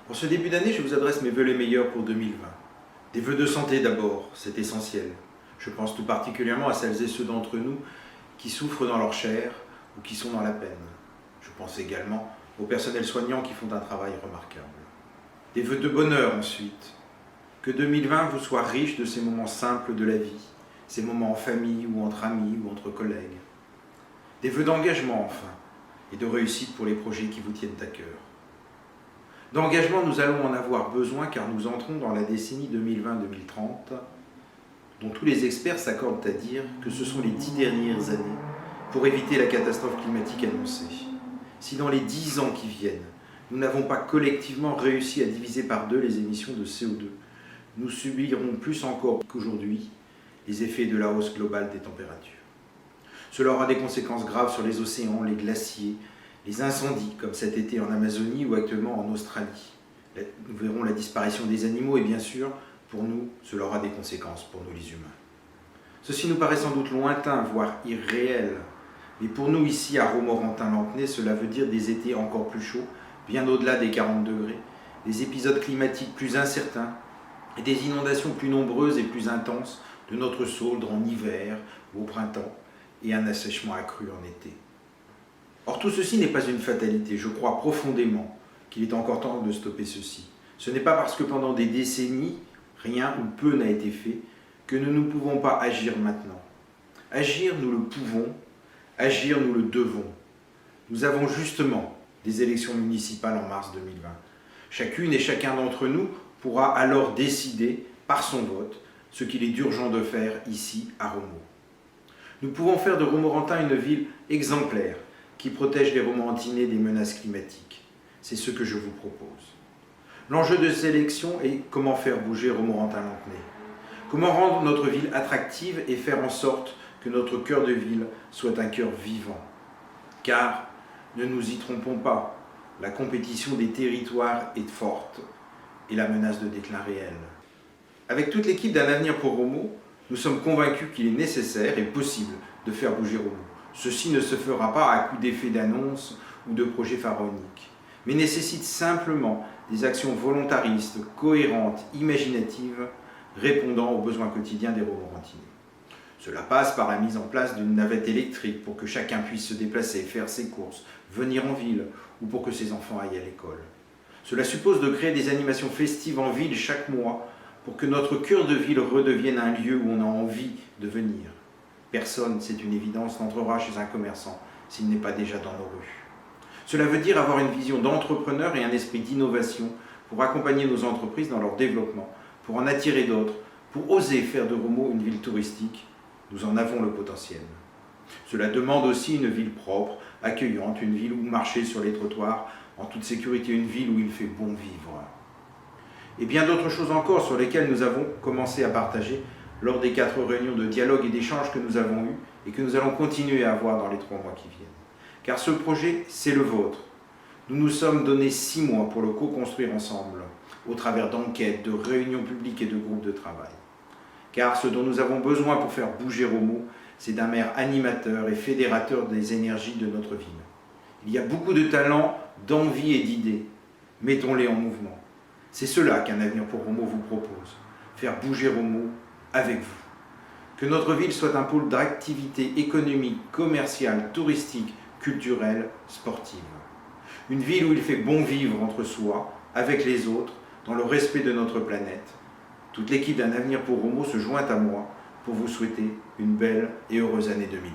Pour ce début d'année, je vous adresse mes vœux les meilleurs pour 2020. Des vœux de santé d'abord, c'est essentiel. Je pense tout particulièrement à celles et ceux d'entre nous qui souffrent dans leur chair ou qui sont dans la peine. Je pense également aux personnels soignants qui font un travail remarquable. Des vœux de bonheur ensuite. Que 2020 vous soit riche de ces moments simples de la vie, ces moments en famille ou entre amis ou entre collègues. Des vœux d'engagement enfin, et de réussite pour les projets qui vous tiennent à cœur. D'engagement, nous allons en avoir besoin car nous entrons dans la décennie 2020-2030, dont tous les experts s'accordent à dire que ce sont les 10 dernières années pour éviter la catastrophe climatique annoncée. Si dans les 10 ans qui viennent, nous n'avons pas collectivement réussi à diviser par 2 les émissions de CO2, nous subirons plus encore qu'aujourd'hui les effets de la hausse globale des températures. Cela aura des conséquences graves sur les océans, les glaciers, les incendies, comme cet été en Amazonie ou actuellement en Australie. Nous verrons la disparition des animaux et bien sûr, pour nous, cela aura des conséquences pour nous les humains. Ceci nous paraît sans doute lointain, voire irréel, mais pour nous ici à Romorantin-Lanthenay, cela veut dire des étés encore plus chauds, bien au-delà des 40 degrés, des épisodes climatiques plus incertains et des inondations plus nombreuses et plus intenses de notre Sauldre en hiver ou au printemps et un assèchement accru en été. Or tout ceci n'est pas une fatalité, je crois profondément qu'il est encore temps de stopper ceci. Ce n'est pas parce que pendant des décennies, rien ou peu n'a été fait, que nous ne pouvons pas agir maintenant. Agir, nous le pouvons, agir, nous le devons. Nous avons justement des élections municipales en mars 2020. Chacune et chacun d'entre nous pourra alors décider, par son vote, ce qu'il est urgent de faire ici à Romaux. Nous pouvons faire de Romorantin une ville exemplaire, qui protège les Romorantinais des menaces climatiques. C'est ce que je vous propose. L'enjeu de ces élections est comment faire bouger Romorantin-Lanthenay. Comment rendre notre ville attractive et faire en sorte que notre cœur de ville soit un cœur vivant. Car, ne nous y trompons pas, la compétition des territoires est forte et la menace de déclin réel. Avec toute l'équipe d'Un avenir pour Romaux, nous sommes convaincus qu'il est nécessaire et possible de faire bouger Romaux. Ceci ne se fera pas à coup d'effets d'annonces ou de projets pharaoniques, mais nécessite simplement des actions volontaristes, cohérentes, imaginatives, répondant aux besoins quotidiens des Romorantinais. Cela passe par la mise en place d'une navette électrique pour que chacun puisse se déplacer, faire ses courses, venir en ville ou pour que ses enfants aillent à l'école. Cela suppose de créer des animations festives en ville chaque mois pour que notre cœur de ville redevienne un lieu où on a envie de venir. Personne, c'est une évidence, n'entrera chez un commerçant s'il n'est pas déjà dans nos rues. Cela veut dire avoir une vision d'entrepreneur et un esprit d'innovation pour accompagner nos entreprises dans leur développement, pour en attirer d'autres, pour oser faire de Romaux une ville touristique. Nous en avons le potentiel. Cela demande aussi une ville propre, accueillante, une ville où marcher sur les trottoirs en toute sécurité, une ville où il fait bon vivre. Et bien d'autres choses encore sur lesquelles nous avons commencé à partager lors des 4 réunions de dialogue et d'échange que nous avons eues et que nous allons continuer à avoir dans les 3 mois qui viennent. Car ce projet, c'est le vôtre. Nous nous sommes donné 6 mois pour le co-construire ensemble, au travers d'enquêtes, de réunions publiques et de groupes de travail. Car ce dont nous avons besoin pour faire bouger Romaux, c'est d'un maire animateur et fédérateur des énergies de notre ville. Il y a beaucoup de talents, d'envie et d'idées. Mettons-les en mouvement. C'est cela qu'Un avenir pour Romaux vous propose. Faire bouger Romaux avec vous. Que notre ville soit un pôle d'activité économique, commerciale, touristique, culturelle, sportive. Une ville où il fait bon vivre entre soi, avec les autres, dans le respect de notre planète. Toute l'équipe d'Un avenir pour Romaux se joint à moi pour vous souhaiter une belle et heureuse année 2020.